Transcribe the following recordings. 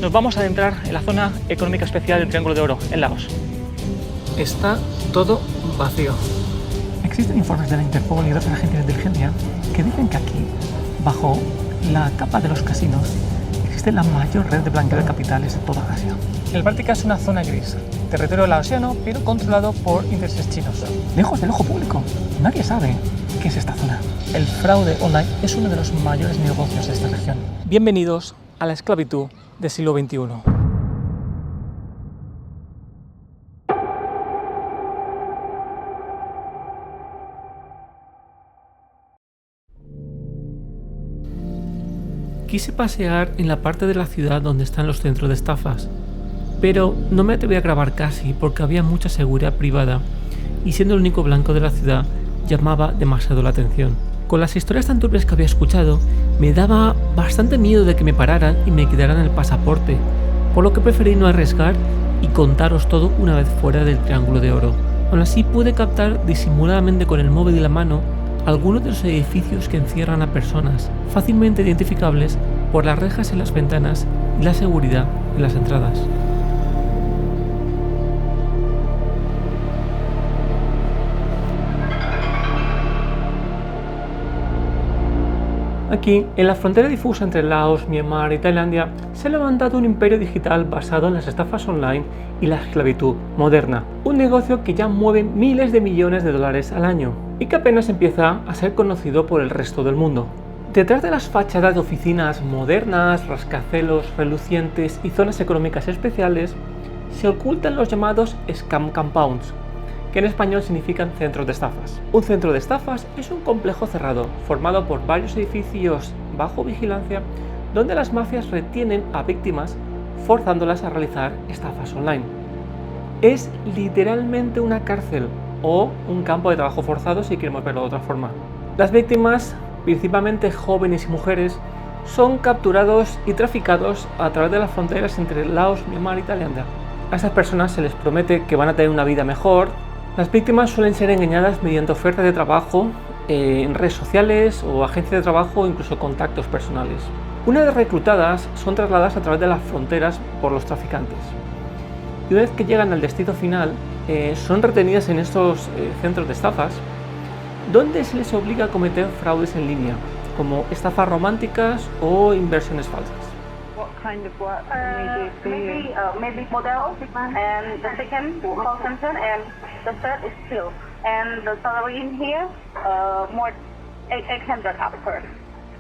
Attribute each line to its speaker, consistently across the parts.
Speaker 1: nos vamos a adentrar en la zona económica especial del Triángulo de Oro, en Laos.
Speaker 2: Está todo vacío.
Speaker 1: Existen informes de la Interpol y otras agencias de inteligencia que dicen que aquí, bajo la capa de los casinos, existe la mayor red de blanqueo de capitales de toda Asia. El Báltica es una zona gris, territorio laosiano, pero controlado por intereses chinos. Lejos del ojo público, nadie sabe qué es esta zona. El fraude online es uno de los mayores negocios de esta región. Bienvenidos a la esclavitud del siglo XXI. Quise pasear en la parte de la ciudad donde están los centros de estafas, pero no me atreví a grabar casi porque había mucha seguridad privada y siendo el único blanco de la ciudad llamaba demasiado la atención. Con las historias tan turbias que había escuchado, me daba bastante miedo de que me pararan y me quitaran el pasaporte, por lo que preferí no arriesgar y contaros todo una vez fuera del Triángulo de Oro. Aún así pude captar disimuladamente con el móvil en la mano algunos de los edificios que encierran a personas, fácilmente identificables por las rejas en las ventanas y la seguridad en las entradas. Aquí, en la frontera difusa entre Laos, Myanmar y Tailandia, se ha levantado un imperio digital basado en las estafas online y la esclavitud moderna, un negocio que ya mueve miles de millones de dólares al año y que apenas empieza a ser conocido por el resto del mundo. Detrás de las fachadas de oficinas modernas, rascacielos relucientes y zonas económicas especiales, se ocultan los llamados scam compounds, que en español significan centros de estafas. Un centro de estafas es un complejo cerrado, formado por varios edificios bajo vigilancia, donde las mafias retienen a víctimas, forzándolas a realizar estafas online. Es literalmente una cárcel o un campo de trabajo forzado, si queremos verlo de otra forma. Las víctimas, principalmente jóvenes y mujeres, son capturados y traficados a través de las fronteras entre Laos, Myanmar y Tailandia. A estas personas se les promete que van a tener una vida mejor. Las víctimas suelen ser engañadas mediante ofertas de trabajo en redes sociales o agencias de trabajo o incluso contactos personales. Una vez reclutadas, son trasladadas a través de las fronteras por los traficantes. Y una vez que llegan al destino final, son retenidas en estos centros de estafas, donde se les obliga a cometer fraudes en línea, como estafas románticas o inversiones falsas.
Speaker 3: Kind of work maybe model, and the second call center, and the third is sales, and the salary in here more 800 after.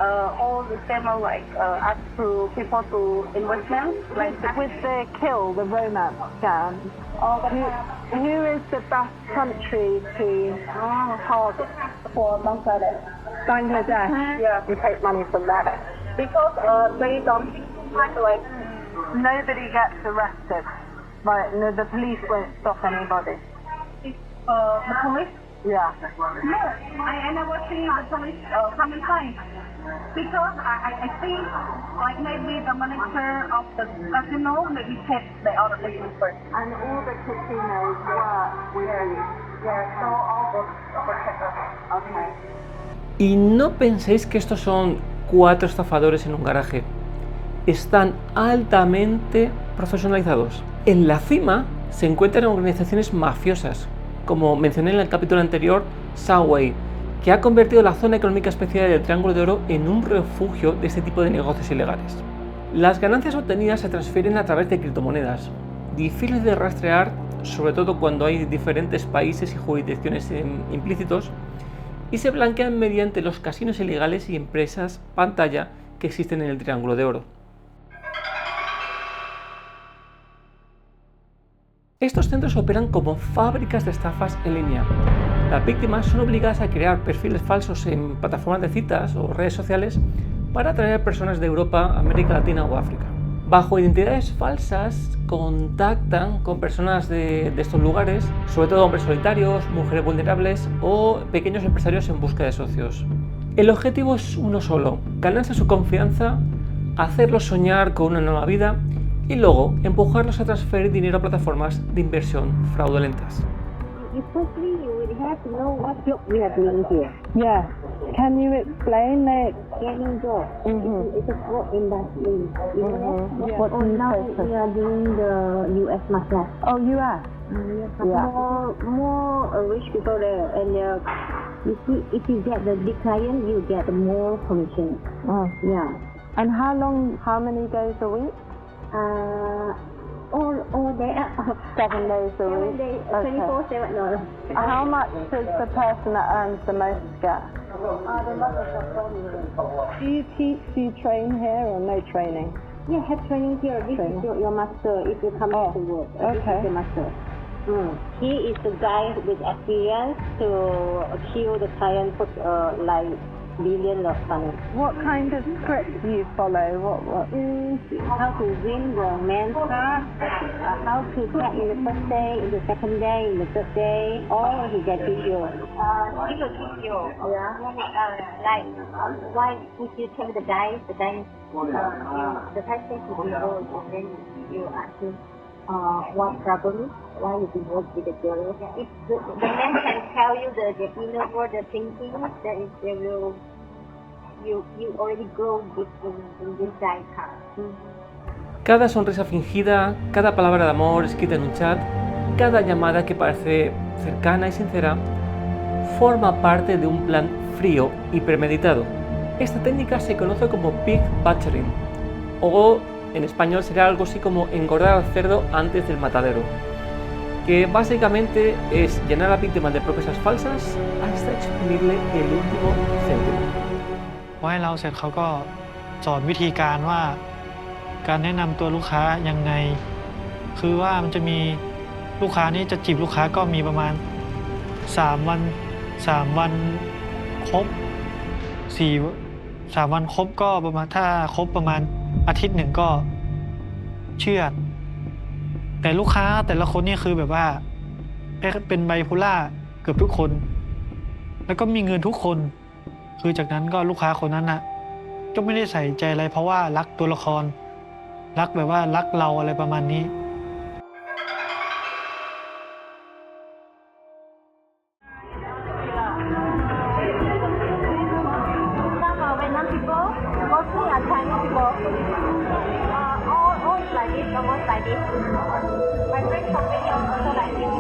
Speaker 3: All the same like ask to people to investment like with the kill the romance scam. Who is the best country to target for Bangladesh? Bangladesh. Yeah, you take money from that because they don't. Like nobody gets arrested. Like no, the police won't stop anybody. The police? Yeah. No, I never see the police come inside because I think like maybe the manager of the casino maybe check the other people first. And all the casinos work with you. Yeah, so all the okay.
Speaker 1: Y no penséis que estos son 4 estafadores en un garaje. Están altamente profesionalizados. En la cima se encuentran organizaciones mafiosas, como mencioné en el capítulo anterior, Subway, que ha convertido la zona económica especial del Triángulo de Oro en un refugio de este tipo de negocios ilegales. Las ganancias obtenidas se transfieren a través de criptomonedas, difíciles de rastrear, sobre todo cuando hay diferentes países y jurisdicciones implícitos, y se blanquean mediante los casinos ilegales y empresas pantalla que existen en el Triángulo de Oro. Estos centros operan como fábricas de estafas en línea. Las víctimas son obligadas a crear perfiles falsos en plataformas de citas o redes sociales para atraer a personas de Europa, América Latina o África. Bajo identidades falsas contactan con personas de estos lugares, sobre todo hombres solitarios, mujeres vulnerables o pequeños empresarios en busca de socios. El objetivo es uno solo: ganarse su confianza, hacerlos soñar con una nueva vida y luego empujarlos a transferir dinero a plataformas de inversión fraudulentas.
Speaker 4: Firstly, you would have to know what job we are doing here. Yeah. Can you explain
Speaker 3: scanning job. It's a good industry.
Speaker 4: What do you
Speaker 3: now
Speaker 4: focus?
Speaker 3: we are doing the U.S. market.
Speaker 4: Oh, US. Yeah.
Speaker 3: More rich people there, and you see, if you get the big client, you get more commission.
Speaker 4: Oh.
Speaker 3: Yeah.
Speaker 4: And how many days a week?
Speaker 3: All day.
Speaker 4: 7 days a
Speaker 3: 7
Speaker 4: week.
Speaker 3: days,
Speaker 4: Okay.
Speaker 3: 24/7. No.
Speaker 4: How much does the person that earns the most get?
Speaker 3: The market is
Speaker 4: Do you teach, do you train here or no training?
Speaker 3: Yeah, have training here. This is your master if you come
Speaker 4: Oh,
Speaker 3: to work.
Speaker 4: okay.
Speaker 3: This is the master. He is the guy with experience to kill the client for like billion of money.
Speaker 4: What kind of script do you follow? What?
Speaker 3: How to win the man's heart, how to get in the first day, in the second day, in the third day, or he get to you. He will teach you. Yeah. Like why if you tell the guy, the guy says to you, then you ask him what problem, why you do work with the girl. If the man can tell you the inner word, the thinking, that is they will. You already grow in this guy's heart.
Speaker 1: Cada sonrisa fingida, cada palabra de amor escrita en un chat, cada llamada que parece cercana y sincera, forma parte de un plan frío y premeditado. Esta técnica se conoce como pig butchering, o en español sería algo así como engordar al cerdo antes del matadero, que básicamente es llenar a la víctima de promesas falsas hasta exprimirle el último céntimo.
Speaker 2: พอให้เราเสร็จเขาก็สอนวิธีการว่าการแนะนำตัวลูกค้ายังไงคือว่ามันจะมีลูกค้านี่จะจีบลูกค้าก็มีประมาณ3 วันครบ3 วันครบก็ประมาณถ้าครบประมาณอาทิตย์หนึ่งก็เชื่อแต่ลูกค้าแต่ละคนนี่คือแบบว่าเป็นไบโพล่าเกือบทุกคนแล้วก็มีเงินทุกคนคือจากนั้นก็ลูกค้าคนนั้นนะก็ไม่ได้ใส่ใจอะไรเพราะว่ารักตัวละครรักแบบว่ารักเราอะไรประมาณนี้
Speaker 3: Vietnam people, mostly are Chinese people. All like this, almost like this. My friends company also like this.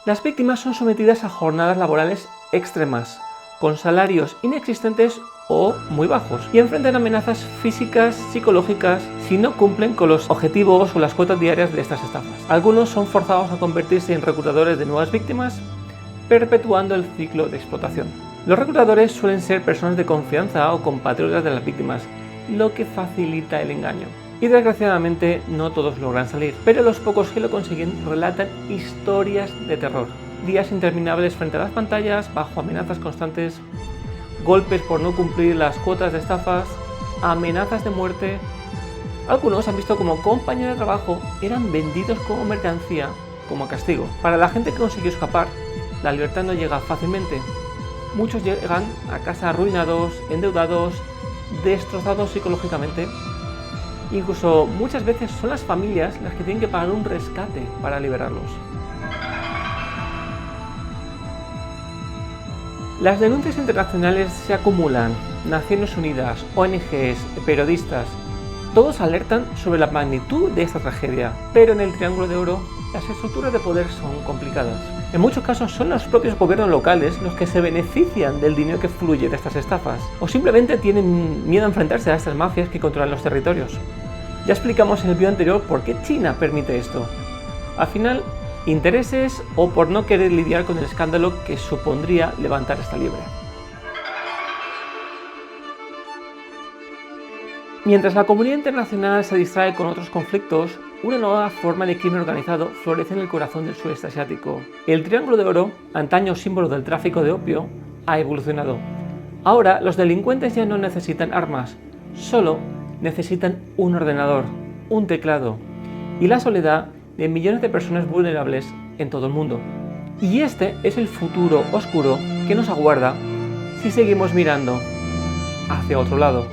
Speaker 1: Las víctimas son sometidas a jornadas laborales extremas, con salarios inexistentes o muy bajos, y enfrentan amenazas físicas, psicológicas, si no cumplen con los objetivos o las cuotas diarias de estas estafas. Algunos son forzados a convertirse en reclutadores de nuevas víctimas, perpetuando el ciclo de explotación. Los reclutadores suelen ser personas de confianza o compatriotas de las víctimas, lo que facilita el engaño. Y desgraciadamente no todos logran salir, pero los pocos que lo consiguen relatan historias de terror. Días interminables frente a las pantallas, bajo amenazas constantes, golpes por no cumplir las cuotas de estafas, amenazas de muerte. Algunos han visto como compañeros de trabajo eran vendidos como mercancía, como castigo. Para la gente que consiguió escapar, la libertad no llega fácilmente. Muchos llegan a casa arruinados, endeudados, destrozados psicológicamente. Incluso muchas veces son las familias las que tienen que pagar un rescate para liberarlos. Las denuncias internacionales se acumulan. Naciones Unidas, ONGs, periodistas, todos alertan sobre la magnitud de esta tragedia, pero en el Triángulo de Oro las estructuras de poder son complicadas. En muchos casos son los propios gobiernos locales los que se benefician del dinero que fluye de estas estafas, o simplemente tienen miedo a enfrentarse a estas mafias que controlan los territorios. Ya explicamos en el vídeo anterior por qué China permite esto. Al final, intereses o por no querer lidiar con el escándalo que supondría levantar esta liebre. Mientras la comunidad internacional se distrae con otros conflictos, una nueva forma de crimen organizado florece en el corazón del sudeste asiático. El Triángulo de Oro, antaño símbolo del tráfico de opio, ha evolucionado. Ahora los delincuentes ya no necesitan armas, solo necesitan un ordenador, un teclado y la soledad de millones de personas vulnerables en todo el mundo. Y este es el futuro oscuro que nos aguarda si seguimos mirando hacia otro lado.